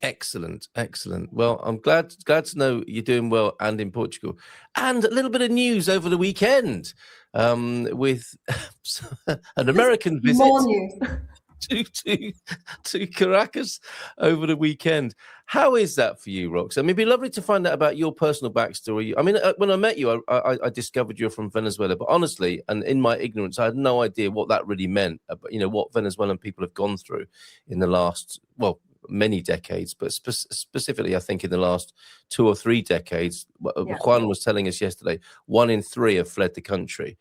Excellent, excellent. Well, I'm glad to know you're doing well and in Portugal. And a little bit of news over the weekend with an American visit More news. to Caracas over the weekend. How is that for you, Rox? I mean, it'd be lovely to find out about your personal backstory. I mean, when I met you, I discovered you're from Venezuela, but honestly, and in my ignorance, I had no idea what that really meant. What Venezuelan people have gone through in the last, well, many decades, but specifically, I think in the last 2 or 3 decades. Yeah. Juan was telling us yesterday, 1 in 3 have fled the country.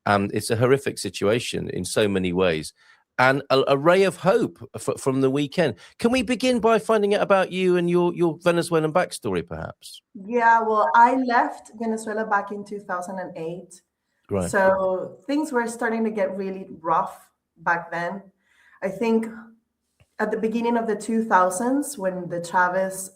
And it's a horrific situation in so many ways. And a ray of hope from the weekend. Can we begin by finding out about you and your Venezuelan backstory, perhaps? Yeah, well, I left Venezuela back in 2008. Right. So things were starting to get really rough back then. I think at the beginning of the 2000s, when the Chavez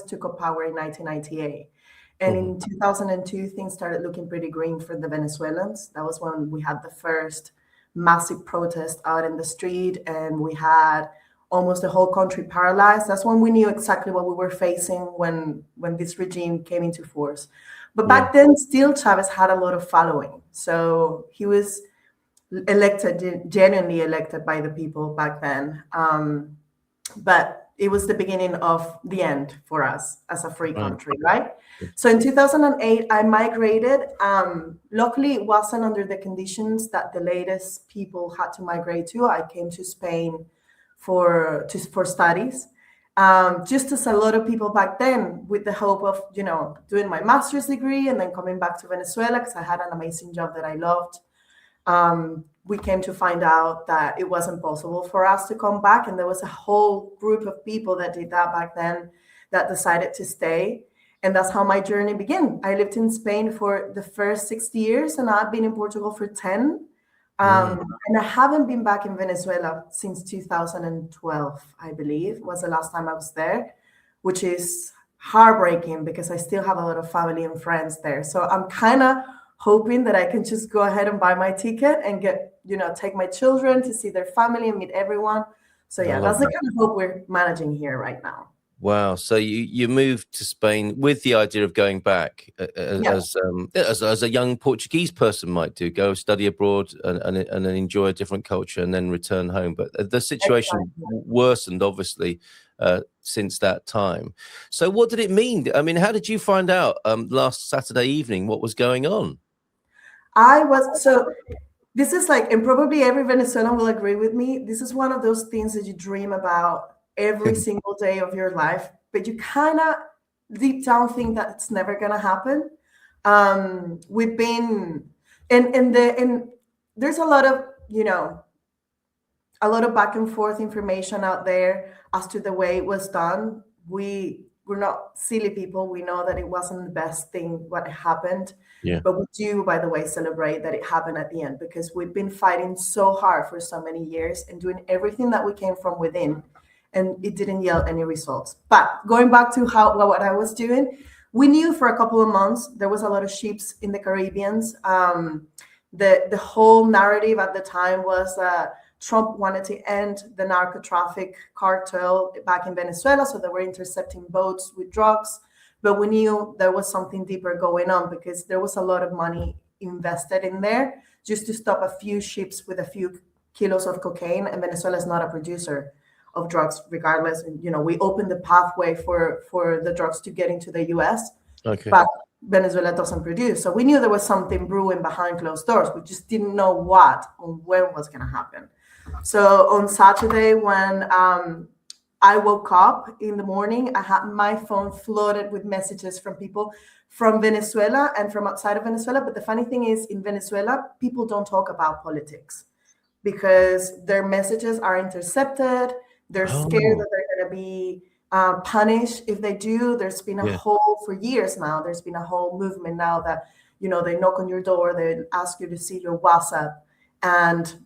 took up power in 1998. And in 2002, things started looking pretty green for the Venezuelans. That was when we had the first massive protest out in the street, and we had almost the whole country paralyzed. That's when we knew exactly what we were facing when this regime came into force. But back then, still Chavez had a lot of following. So he was genuinely elected by the people back then. But it was the beginning of the end for us as a free country, right? So in 2008, I migrated. Luckily, it wasn't under the conditions that the latest people had to migrate to. I came to Spain for studies. Just as a lot of people back then, with the hope of, doing my master's degree and then coming back to Venezuela because I had an amazing job that I loved. We came to find out that it wasn't possible for us to come back. And there was a whole group of people that did that back then that decided to stay. And that's how my journey began. I lived in Spain for the first 6 years, and I've been in Portugal for 10. And I haven't been back in Venezuela since 2012, I believe, was the last time I was there, which is heartbreaking because I still have a lot of family and friends there. So I'm kind of hoping that I can just go ahead and buy my ticket and take my children to see their family and meet everyone. So yeah, that's the kind of hope we're managing here right now. Wow. So you moved to Spain with the idea of going back as a young Portuguese person might do, go study abroad and enjoy a different culture and then return home. But the situation worsened, obviously, since that time. So what did it mean? I mean, how did you find out last Saturday evening what was going on? This is like, and probably every Venezuelan will agree with me, this is one of those things that you dream about every single day of your life, but you kind of deep down think that it's never going to happen. We've been, and there's a lot of back and forth information out there as to the way it was done. We're not silly people. We know that it wasn't the best thing what happened. Yeah. But we do, by the way, celebrate that it happened at the end, because we've been fighting so hard for so many years and doing everything that we can from within, and it didn't yield any results. But going back to what I was doing, we knew for a couple of months there was a lot of ships in the Caribbean. The whole narrative at the time was Trump wanted to end the narco traffic cartel back in Venezuela, so they were intercepting boats with drugs. But we knew there was something deeper going on, because there was a lot of money invested in there just to stop a few ships with a few kilos of cocaine. And Venezuela is not a producer of drugs, regardless. We opened the pathway for the drugs to get into the US, but Venezuela doesn't produce. So we knew there was something brewing behind closed doors. We just didn't know what or when was going to happen. So on Saturday, when I woke up in the morning, I had my phone flooded with messages from people from Venezuela and from outside of Venezuela. But the funny thing is, in Venezuela, people don't talk about politics because their messages are intercepted. They're scared that they're going to be punished if they do. There's been a whole, for years now, there's been a whole movement now that, they knock on your door, they ask you to see your WhatsApp, and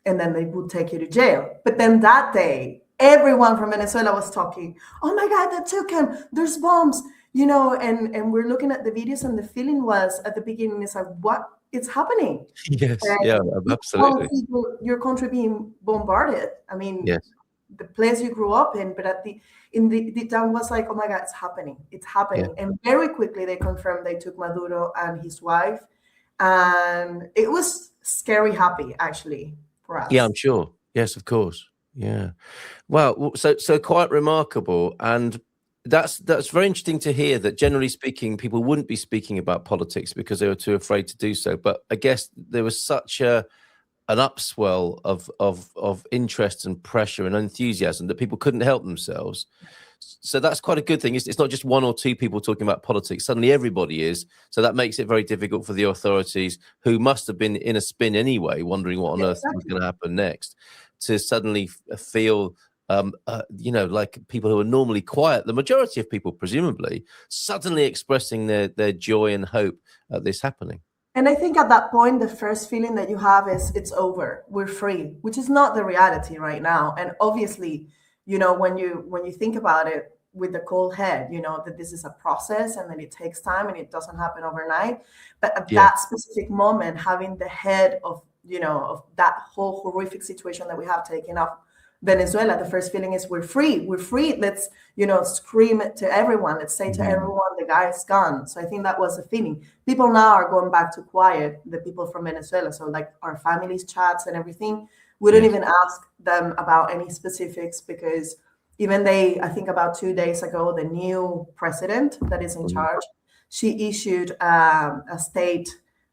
then they would take you to jail. But then that day, everyone from Venezuela was talking, oh my God, they took him, there's bombs, and we're looking at the videos, and the feeling was at the beginning, it's like, what is happening? Yes, absolutely. Your country being bombarded. I mean, the place you grew up in, but the town was like, oh my God, it's happening. And very quickly they confirmed they took Maduro and his wife, and it was scary happy actually for us. Yeah, I'm sure. Yes, of course. Yeah. Wow. So quite remarkable. And that's very interesting to hear that generally speaking, people wouldn't be speaking about politics because they were too afraid to do so. But I guess there was such an upswell of interest and pressure and enthusiasm that people couldn't help themselves. So that's quite a good thing. It's not just one or two people talking about politics. Suddenly everybody is. So that makes it very difficult for the authorities, who must have been in a spin anyway, wondering what on earth was going to happen next, to suddenly feel, like people who are normally quiet, the majority of people, presumably, suddenly expressing their joy and hope at this happening. And I think at that point, the first feeling that you have is it's over, we're free, which is not the reality right now. And obviously, when you think about it with the cold head, that this is a process and that it takes time and it doesn't happen overnight. But at that specific moment, having the head of that whole horrific situation that we have taken off Venezuela, the first feeling is we're free. Let's, scream it to everyone. Let's say to everyone, the guy is gone. So I think that was the feeling. People now are going back to quiet, the people from Venezuela. So like our families chats and everything, we don't even ask them about any specifics, because even I think about 2 days ago, the new president that is in charge, she issued a state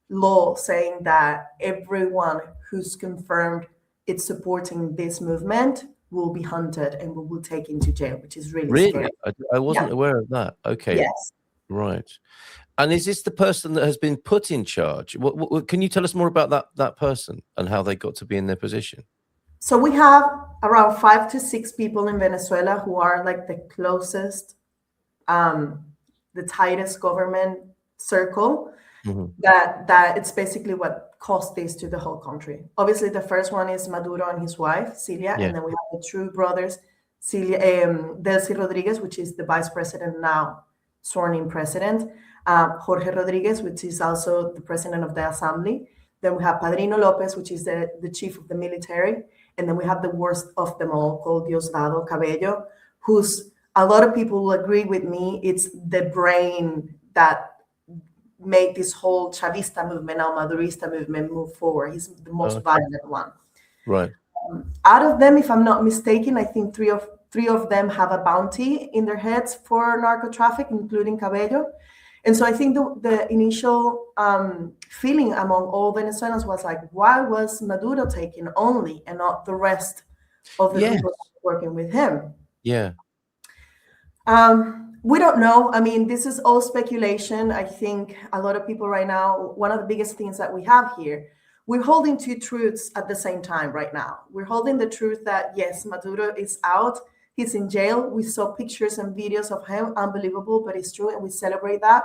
law saying that everyone who's confirmed it's supporting this movement will be hunted and we will take into jail, which is really scary. I wasn't aware of that. Okay. Yes. Right. And is this the person that has been put in charge? What can you tell us more about that person and how they got to be in their position? So we have around 5 to 6 people in Venezuela who are like the closest, the tightest government circle. That it's basically what caused this to the whole country. Obviously, the first one is Maduro and his wife, Celia, and then we have the two brothers, Delcy Rodriguez, which is the vice president now, sworn in president, Jorge Rodriguez, which is also the president of the assembly. Then we have Padrino Lopez, which is the chief of the military. And then we have the worst of them all, called Diosdado Cabello, who's, a lot of people will agree with me, it's the brain that make this whole Chavista movement, now Madurista movement, move forward. He's the most violent one. Right. Out of them, if I'm not mistaken, I think three of them have a bounty in their heads for narco traffic, including Cabello. And so I think the initial feeling among all Venezuelans was like, why was Maduro taken only and not the rest of the people working with him? Yeah. We don't know. I mean, this is all speculation. I think a lot of people right now, one of the biggest things that we have here, we're holding two truths at the same time right now. We're holding the truth that, yes, Maduro is out. He's in jail. We saw pictures and videos of him. Unbelievable, but it's true. And we celebrate that.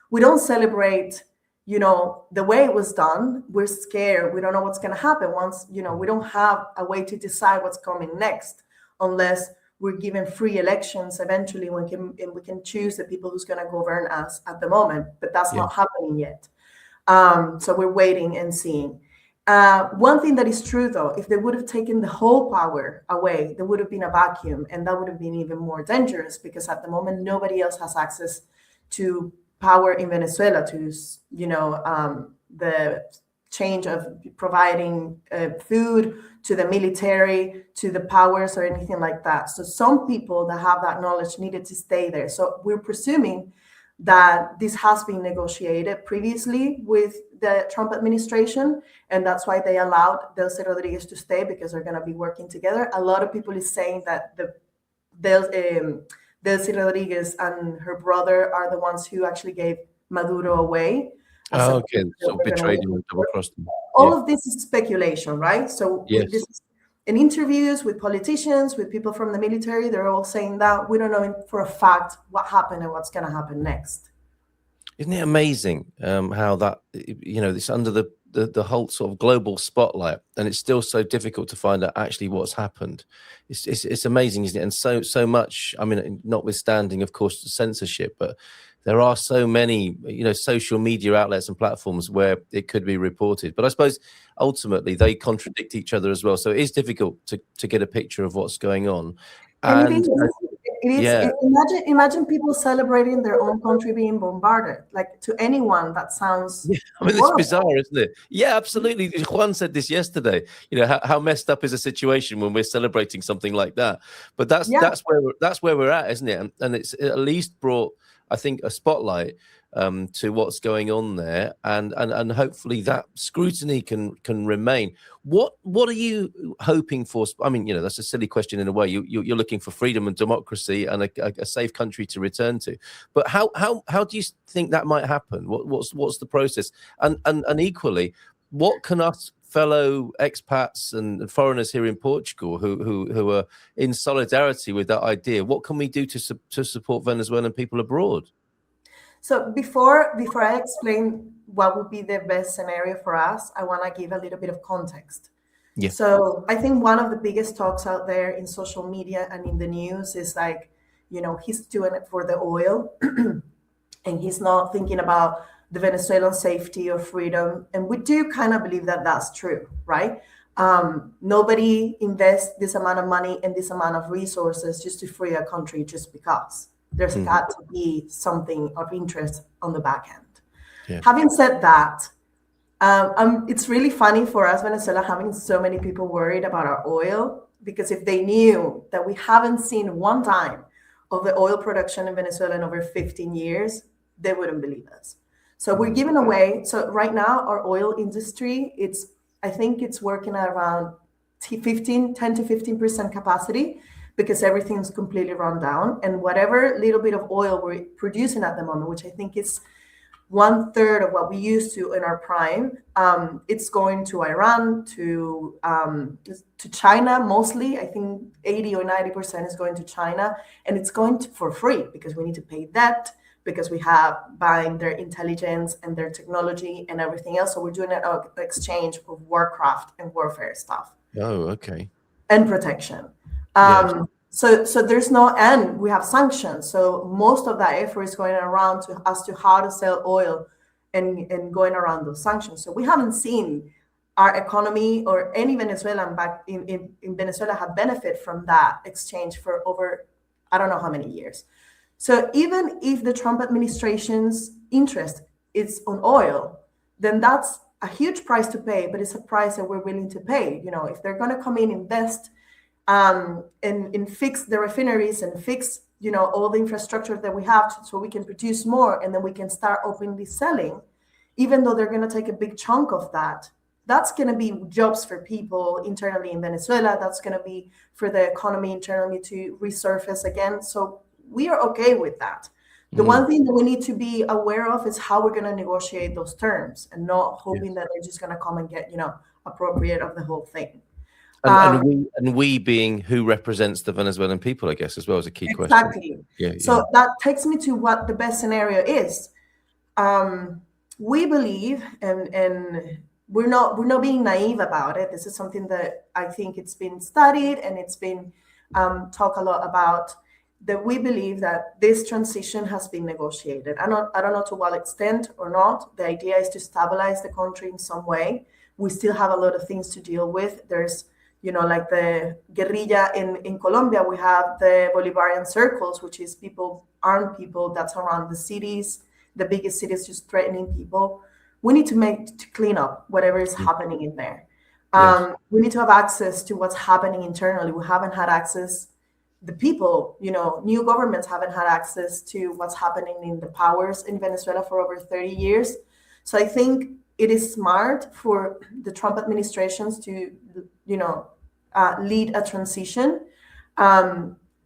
We don't celebrate, the way it was done. We're scared. We don't know what's going to happen once, we don't have a way to decide what's coming next unless we're given free elections eventually. We can choose the people who's going to govern us at the moment, but that's not happening yet. So we're waiting and seeing. One thing that is true, though, if they would have taken the whole power away, there would have been a vacuum, and that would have been even more dangerous, because at the moment, nobody else has access to power in Venezuela to, the change of providing food to the military, to the powers, or anything like that. So some people that have that knowledge needed to stay there. So we're presuming that this has been negotiated previously with the Trump administration, and that's why they allowed Delcy Rodriguez to stay, because they're going to be working together. A lot of people is saying that Delcy Rodriguez and her brother are the ones who actually gave Maduro away. So betrayed him and double-crossed him. All of this is speculation, right? So this is in interviews with politicians, with people from the military, they're all saying that we don't know for a fact what happened and what's going to happen next. Isn't it amazing how that, it's under the whole sort of global spotlight, and it's still so difficult to find out actually what's happened. It's amazing, isn't it? And so much, I mean, notwithstanding, of course, the censorship, but there are so many, social media outlets and platforms where it could be reported. But I suppose ultimately they contradict each other as well. So it is difficult to get a picture of what's going on. And it And is. It is. yeah, Imagine people celebrating their own country being bombarded. Like, to anyone, that sounds yeah, I mean, it's horrible. bizarre, isn't it? Yeah, absolutely. Juan said this yesterday. How messed up is a situation when we're celebrating something like that? But that's Yeah. that's where we're at, isn't it? And it's at least brought, I think, a spotlight to what's going on there, and hopefully that scrutiny can remain. What are you hoping for? I mean, that's a silly question in a way. You're looking for freedom and democracy and a safe country to return to. But how do you think that might happen? What's the process? And equally, what can us fellow expats and foreigners here in Portugal who are in solidarity with that idea, what can we do to support Venezuelan people abroad? So before I explain what would be the best scenario for us, I want to give a little bit of context. Yeah. So I think one of the biggest talks out there in social media and in the news is like, he's doing it for the oil and he's not thinking about the Venezuelan safety or freedom. And we do kind of believe that that's true, right? Nobody invests this amount of money and this amount of resources just to free a country just because. There's got to be something of interest on the back end. Yeah. Having said that, it's really funny for us, Venezuela, having so many people worried about our oil, because if they knew that we haven't seen one time of the oil production in Venezuela in over 15 years, they wouldn't believe us. So we're giving away. So right now, our oil industry, I think it's working at around 10 to 15% capacity, because everything's completely run down. And whatever little bit of oil we're producing at the moment, which I think is 1/3 of what we used to in our prime, it's going to Iran, to China mostly. I think 80 or 90% is going to China, and it's going for free, because we need to pay debt, because we have buying their intelligence and their technology and everything else. So we're doing an exchange of warcraft and warfare stuff. Oh, okay. And protection. Yes. So there's no, and we have sanctions. So most of that effort is going around as to how to sell oil and going around those sanctions. So we haven't seen our economy or any Venezuelan back in Venezuela have benefit from that exchange for over, I don't know how many years. So even if the Trump administration's interest is on oil, then that's a huge price to pay, but it's a price that we're willing to pay. If they're going to come in, invest and fix the refineries and fix, all the infrastructure that we have so we can produce more, and then we can start openly selling, even though they're going to take a big chunk of that. That's going to be jobs for people internally in Venezuela. That's going to be for the economy internally to resurface again. So we are okay with that. The one thing that we need to be aware of is how we're going to negotiate those terms, and not hoping that they're just going to come and get, appropriate of the whole thing. And we being who represents the Venezuelan people, I guess, as well, as a key question. Exactly. So that takes me to what the best scenario is. We believe, and we're not being naive about it. This is something that I think it's been studied and it's been talked a lot about. That we believe that this transition has been negotiated. I don't know to what extent or not. The idea is to stabilize the country in some way. We still have a lot of things to deal with. There's, like the guerrilla in Colombia, we have the Bolivarian circles, which is armed people that's around the cities, the biggest cities, just threatening people. We need to clean up whatever is happening in there. We need to have access to what's happening internally. We haven't had access. The people, new governments haven't had access to what's happening in the powers in Venezuela for over 30 years. So I think it is smart for the Trump administrations to, lead a transition.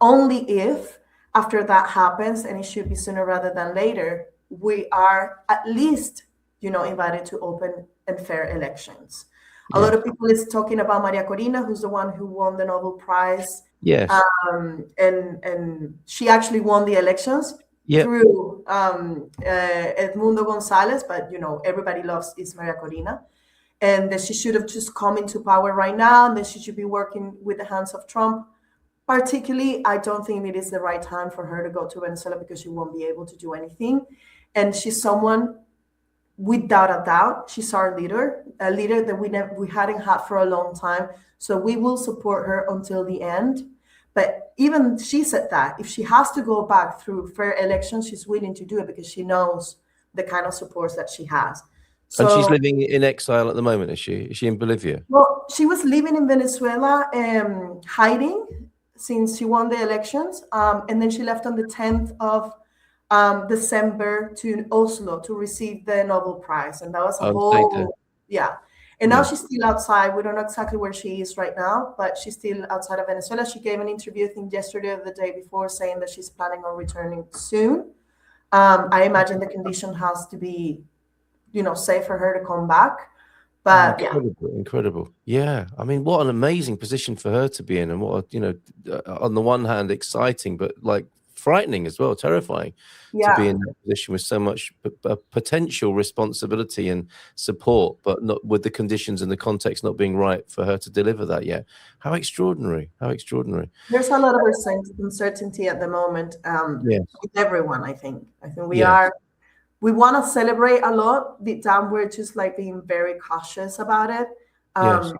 Only if after that happens, and it should be sooner rather than later, we are at least, invited to open and fair elections. A lot of people is talking about Maria Corina, who's the one who won the Nobel Prize. Yes. And she actually won the elections through Edmundo Gonzalez, but everybody loves is Maria Corina, and that she should have just come into power right now, and that she should be working with the hands of Trump. particularly, I don't think it is the right time for her to go to Venezuela because she won't be able to do anything. And she's someone, without a doubt, she's our leader, a leader that we hadn't had for a long time. So we will support her until the end. But even she said that if she has to go back through fair elections, she's willing to do it because she knows the kind of supports that she has. And she's So, living in exile at the moment, is she? Is she in Bolivia? well, she was living in Venezuela, hiding since she won the elections. And then she left on the 10th of December to Oslo to receive the Nobel Prize. And that was a whole, yeah. And now she's still outside. We don't know exactly where she is right now, but she's still outside of Venezuela. She gave an interview, I think yesterday or the day before, saying that she's planning on returning soon. I imagine the condition has to be, safe for her to come back. But incredible. Yeah. I mean, what an amazing position for her to be in. And what, on the one hand, exciting, but like frightening as well, terrifying to be in that position with so much potential responsibility and support, but not with the conditions and the context not being right for her to deliver that yet. How extraordinary. There's a lot of uncertainty at the moment with everyone, I think. We want to celebrate a lot. Deep down, we're just like being very cautious about it.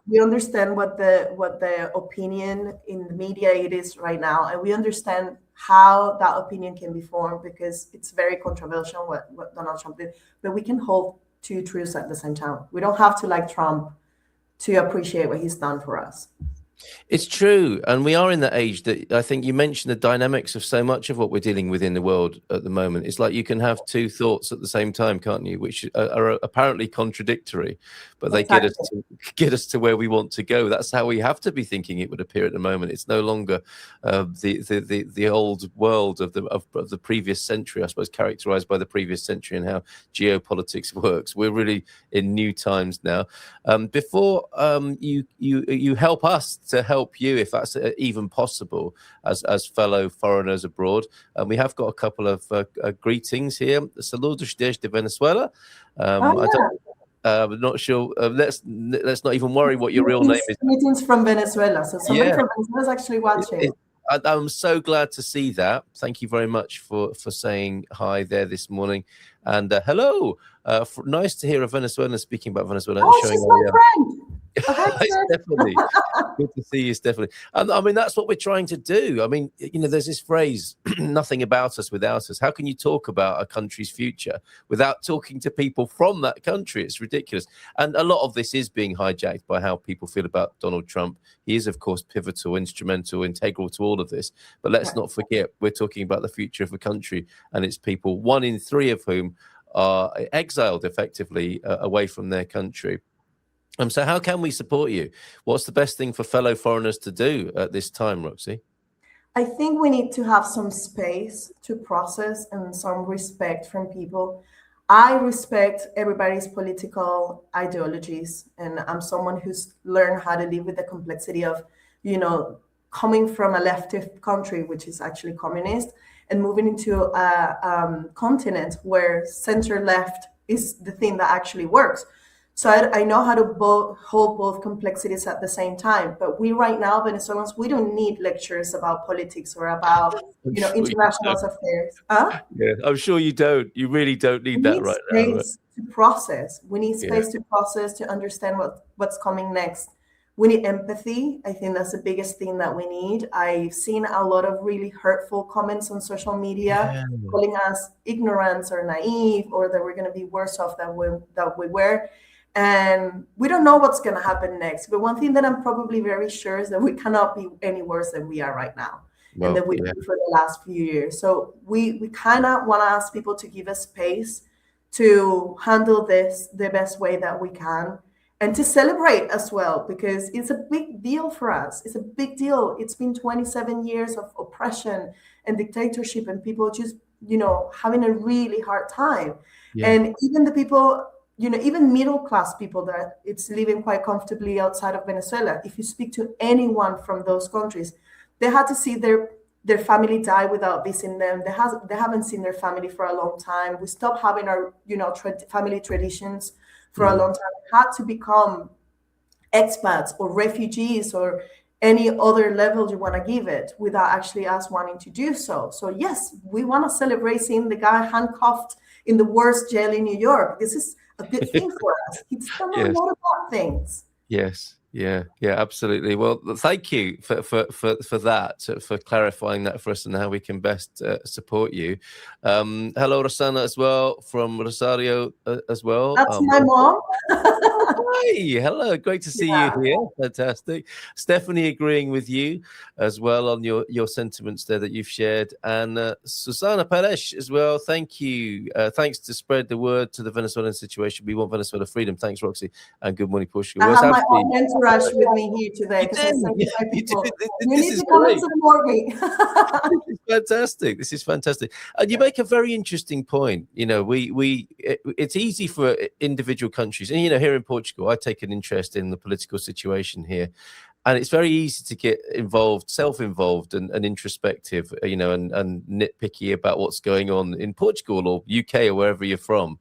We understand what the opinion in the media it is right now, and we understand how that opinion can be formed because it's very controversial what Donald Trump did. But we can hold two truths at the same time. We don't have to like Trump to appreciate what he's done for us. It's true. And we are in that age that I think you mentioned the dynamics of so much of what we're dealing with in the world at the moment. It's like you can have two thoughts at the same time, can't you? Which are apparently contradictory, but they get us to where we want to go. That's how we have to be thinking, it would appear at the moment. It's no longer the old world of the previous century, I suppose, characterized by the previous century and how geopolitics works. We're really in new times now. Before you help us to help you, if that's even possible, as fellow foreigners abroad. We have got a couple of greetings here. Saludos desde Venezuela. I'm not sure. Let's not even worry what your real name is. Greetings from Venezuela. So somebody from Venezuela is actually watching. I'm so glad to see that. Thank you very much for saying hi there this morning. And hello. Nice to hear a Venezuelan speaking about Venezuela. Oh, she's my friend. Definitely. Good to see you, Stephanie. And I mean, that's what we're trying to do. I mean, there's this phrase, nothing about us without us. How can you talk about a country's future without talking to people from that country? It's ridiculous. And a lot of this is being hijacked by how people feel about Donald Trump. He is, of course, pivotal, instrumental, integral to all of this. But let's not forget, we're talking about the future of a country and its people, 1 in 3 of whom are exiled effectively away from their country. So how can we support you? What's the best thing for fellow foreigners to do at this time, Roxy? I think we need to have some space to process and some respect from people. I respect everybody's political ideologies, and I'm someone who's learned how to live with the complexity of, coming from a leftist country, which is actually communist, and moving into a continent where center-left is the thing that actually works. So I know how to hold both complexities at the same time. But we right now, Venezuelans, we don't need lectures about politics or about, international affairs. Yeah, I'm sure you don't. You really don't need that right now. We need space to process. We need space to process, to understand what's coming next. We need empathy. I think that's the biggest thing that we need. I've seen a lot of really hurtful comments on social media, calling us ignorant or naive, or that we're going to be worse off than we were. And we don't know what's going to happen next. But one thing that I'm probably very sure is that we cannot be any worse than we are right now, and that we've been for the last few years. So we kind of want to ask people to give us space to handle this the best way that we can, and to celebrate as well, because it's a big deal for us. It's a big deal. It's been 27 years of oppression and dictatorship, and people just, having a really hard time. Yeah. And even the people, even middle-class people that it's living quite comfortably outside of Venezuela, if you speak to anyone from those countries, they had to see their family die without visiting them. They haven't seen their family for a long time. We stopped having our, family traditions for a long time. We had to become expats or refugees or any other level you want to give it without actually us wanting to do so. So yes, we want to celebrate seeing the guy handcuffed in the worst jail in New York. This is a good thing for us. He's done a Yes. lot of bad things. Yes. Yeah. Yeah. Absolutely. Well, thank you for that, for clarifying that for us and how we can best support you. Hello, Rosana, as well, from Rosario as well. That's my mom. Hi, hello, great to see you here. Fantastic. Stephanie agreeing with you as well on your sentiments there that you've shared, and Susana Perez as well. Thank you. Thanks to spread the word to the Venezuelan situation. We want Venezuela freedom. Thanks, Roxy, and good morning, Portugal. I have my own entourage with me here today because I said to my people, you need to come and support me. This is fantastic. This is fantastic. And you make a very interesting point. You know, it's easy for individual countries, and here in Portugal, I take an interest in the political situation here, and it's very easy to get involved, self-involved, and introspective, and nitpicky about what's going on in Portugal or UK or wherever you're from.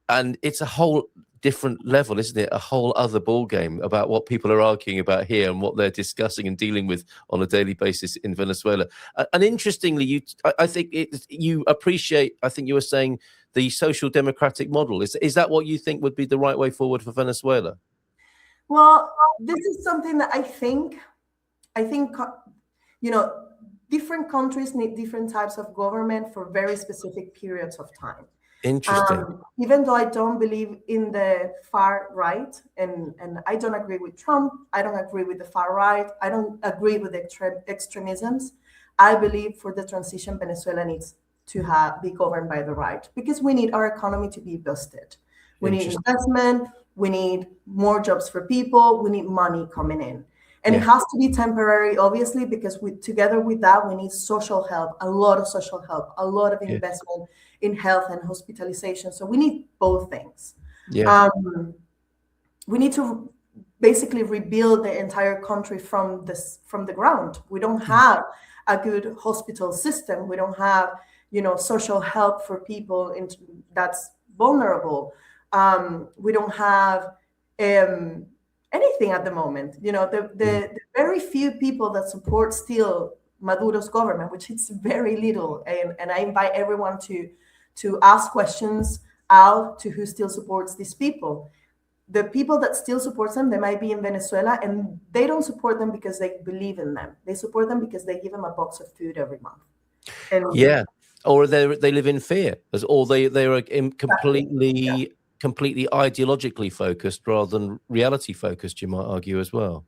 And it's a whole different level, isn't it? A whole other ball game about what people are arguing about here and what they're discussing and dealing with on a daily basis in Venezuela. And interestingly, I think you appreciate, I think you were saying, the social democratic model. Is that what you think would be the right way forward for Venezuela? Well, this is something that I think, different countries need different types of government for very specific periods of time. Interesting. Even though I don't believe in the far right, and I don't agree with Trump, I don't agree with the far right, I don't agree with extremisms, I believe for the transition, Venezuela needs to be governed by the right, because we need our economy to be boosted. We need investment, we need more jobs for people, we need money coming in. And it has to be temporary, obviously, because together with that, we need social help, a lot of social help, a lot of investment in health and hospitalization. So we need both things. We need to basically rebuild the entire country from the ground. We don't have a good hospital system. We don't have, social help for people that's vulnerable. We don't have anything at the moment. The very few people that support still Maduro's government, which is very little, and I invite everyone to ask questions out to who still supports these people. The people that still support them, they might be in Venezuela, and they don't support them because they believe in them. They support them because they give them a box of food every month. Or they live in fear, or they are completely ideologically focused rather than reality focused, you might argue as well.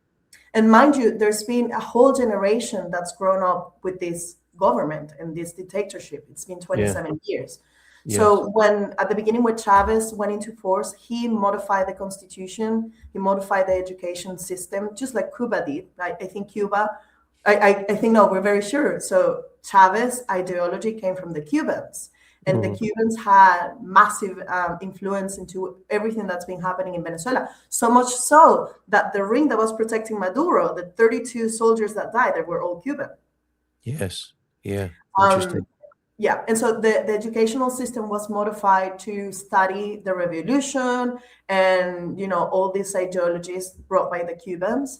And mind you, there's been a whole generation that's grown up with this government and this dictatorship. It's been 27 years. Yes. So when at the beginning when Chavez went into force, he modified the constitution, he modified the education system, just like Cuba did. I think we're very sure. So Chavez ideology came from the Cubans. And the Cubans had massive influence into everything that's been happening in Venezuela. So much so that the ring that was protecting Maduro, the 32 soldiers that died, they were all Cuban. Yes. Yeah. Interesting. And so the educational system was modified to study the revolution and, all these ideologies brought by the Cubans.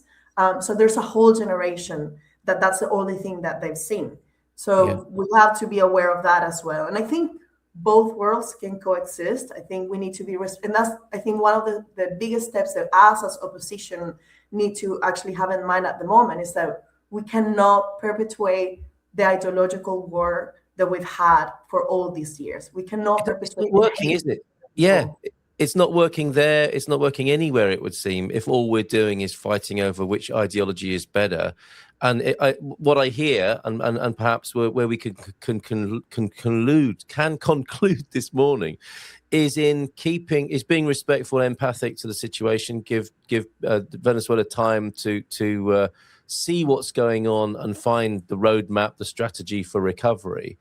So there's a whole generation that's the only thing that they've seen. So we have to be aware of that as well. And I think both worlds can coexist. I think we need to be, and that's, I think, one of the biggest steps that us as opposition need to actually have in mind at the moment is that we cannot perpetuate the ideological war that we've had for all these years. We cannot perpetuate. It's not working, is it? Yeah. It's not working there. It's not working anywhere, it would seem, if all we're doing is fighting over which ideology is better. And what I hear, and perhaps where we can conclude this morning, is being respectful, empathic to the situation, give Venezuela time to see what's going on and find the roadmap, the strategy for recovery,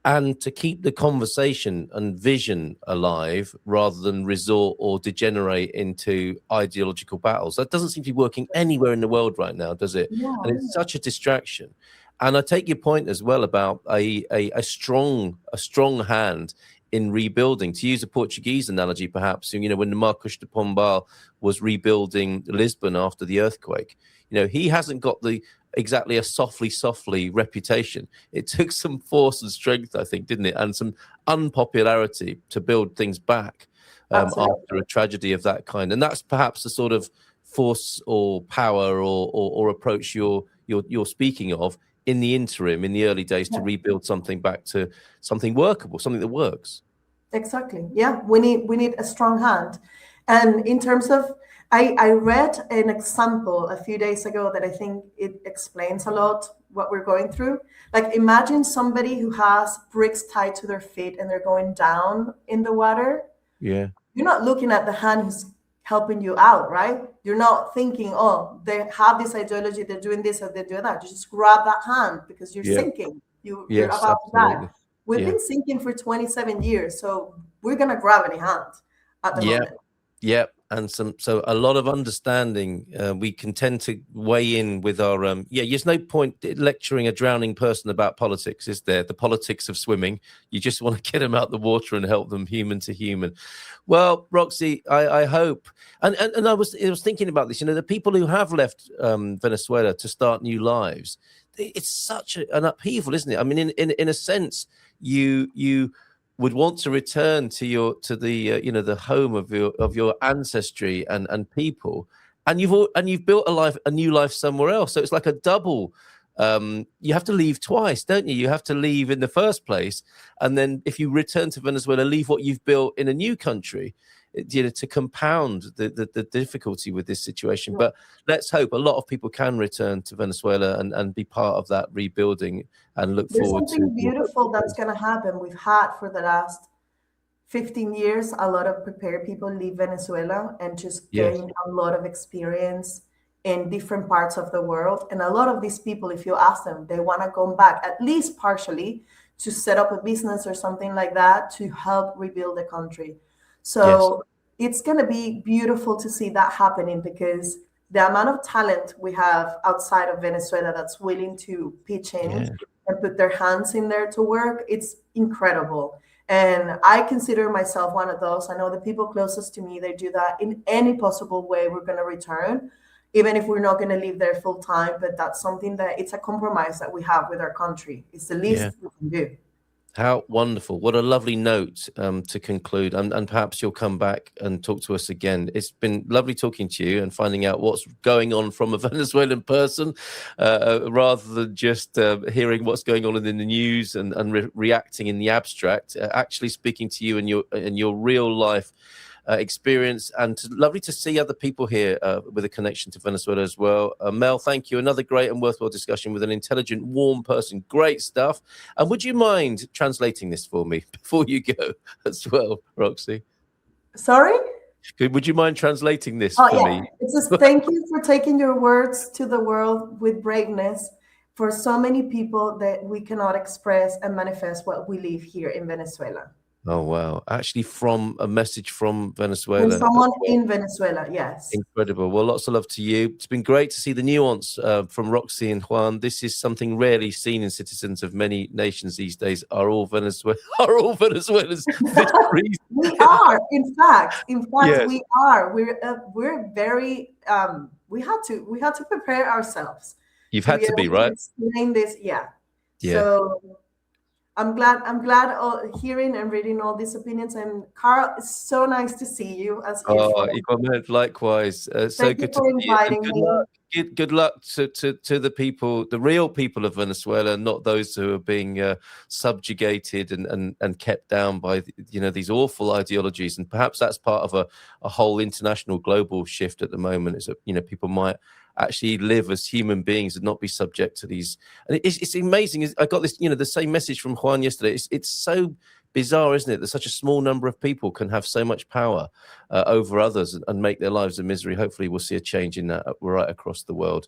and to keep the conversation and vision alive rather than resort or degenerate into ideological battles. That doesn't seem to be working anywhere in the world right now, does it? Yeah. And it's such a distraction. And I take your point as well about a strong hand in rebuilding. To use a Portuguese analogy, perhaps, when the Marcos de Pombal was rebuilding Lisbon after the earthquake, he hasn't got exactly a softly reputation. It took some force and strength, I think, didn't it, and some unpopularity to build things back after a tragedy of that kind. And that's perhaps the sort of force or power or approach you're speaking of in the interim, in the early days, to rebuild something back to something workable, something that works. Exactly. Yeah, we need a strong hand. And in terms of, I read an example a few days ago that I think it explains a lot what we're going through. Like, imagine somebody who has bricks tied to their feet and they're going down in the water. Yeah. You're not looking at the hand who's helping you out, right? You're not thinking, oh, they have this ideology, they're doing this or they're doing that. You just grab that hand because you're sinking. You're about to die. We've been sinking for 27 years, so we're going to grab any hand at the moment. Yeah, and so a lot of understanding. We can tend to weigh in with our there's no point lecturing a drowning person about politics, is there? The politics of swimming. You just want to get them out the water and help them human to human. Well, Roxy, I hope, and I was thinking about this. The people who have left Venezuela to start new lives, it's such an upheaval, isn't it? I mean, in a sense, you would want to return to the home of your ancestry and people, and you've built a new life somewhere else. So it's like a double. You have to leave twice, don't you? You have to leave in the first place, and then if you return to Venezuela, leave what you've built in a new country, to compound the difficulty with this situation. But let's hope a lot of people can return to Venezuela and be part of that rebuilding and look forward to something beautiful that's going to happen. We've had for the last 15 years a lot of prepared people leave Venezuela and just gain a lot of experience in different parts of the world. And a lot of these people, if you ask them, they want to go back at least partially to set up a business or something like that to help rebuild the country. So it's going to be beautiful to see that happening, because the amount of talent we have outside of Venezuela that's willing to pitch in and put their hands in there to work, it's incredible. And I consider myself one of those. I know the people closest to me, they do that in any possible way. We're going to return, even if we're not going to live there full time. But that's something that it's a compromise that we have with our country. It's the least we can do. How wonderful. What a lovely note to conclude. And perhaps you'll come back and talk to us again. It's been lovely talking to you and finding out what's going on from a Venezuelan person, rather than just hearing what's going on in the news and reacting in the abstract. Actually speaking to you and your real life experience, and lovely to see other people here with a connection to Venezuela as well. Mel, thank you. Another great and worthwhile discussion with an intelligent, warm person. Great stuff. And would you mind translating this for me before you go as well, Roxy? Sorry? Would you mind translating this for me? It's just thank you for taking your words to the world with braveness for so many people that we cannot express and manifest what we live here in Venezuela. Oh, wow. Actually, from a message from Venezuela. From someone in Venezuela, yes. Incredible. Well, lots of love to you. It's been great to see the nuance from Roxy and Juan. This is something rarely seen in citizens of many nations these days. Are all Venezuelans? We are, in fact, yes. We are. We're very. We had to prepare ourselves. You've had to be, right? Explain this, So I'm glad hearing and reading all these opinions. And Carl, it's so nice to see you as usual. Likewise. So good to see you. Good luck to the people, the real people of Venezuela, not those who are being subjugated and kept down by these awful ideologies. And perhaps that's part of a whole international global shift at the moment. Is that people might actually live as human beings and not be subject to these. And it's amazing. I got this, the same message from Juan yesterday. It's so bizarre, isn't it, that such a small number of people can have so much power over others and make their lives a misery. Hopefully we'll see a change in that right across the world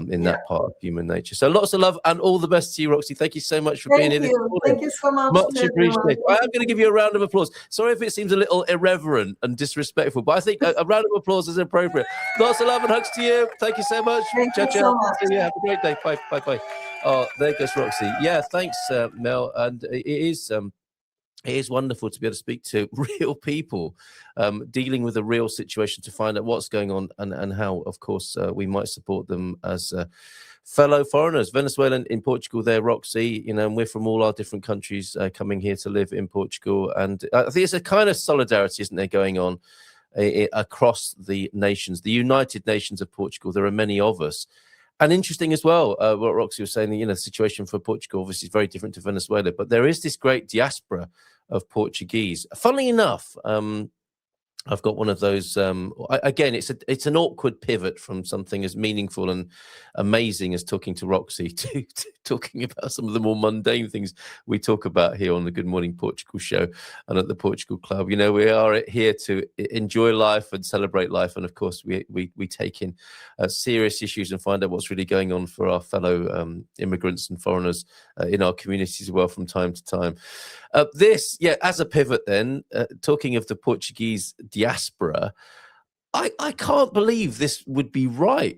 in that part of human nature. So lots of love and all the best to you, Roxy. Thank you so much for being here this morning. Thank you so much. Much appreciated. I am going to give you a round of applause. Sorry if it seems a little irreverent and disrespectful, but I think a round of applause is appropriate. Lots of love and hugs to you. Thank you so much. Thank you so much. Have a great day. Bye. Oh, there goes Roxy. Yeah, thanks, Mel. And it is it is wonderful to be able to speak to real people dealing with a real situation to find out what's going on and how, of course, we might support them as fellow foreigners. Venezuelan in Portugal there, Roxy, you know, and we're from all our different countries coming here to live in Portugal. And I think it's a kind of solidarity, isn't there, going on across the nations, the United Nations of Portugal. There are many of us. And interesting as well, what Roxy was saying, you know, the situation for Portugal obviously is very different to Venezuela, but there is this great diaspora of Portuguese. Funnily enough, I've got one of those. Again, it's an awkward pivot from something as meaningful and amazing as talking to Roxy to talking about some of the more mundane things we talk about here on the Good Morning Portugal show and at the Portugal Club. You know, we are here to enjoy life and celebrate life, and of course, we take in serious issues and find out what's really going on for our fellow immigrants and foreigners in our communities as well from time to time. As a pivot, then talking of the Portuguese diaspora, I can't believe this would be right.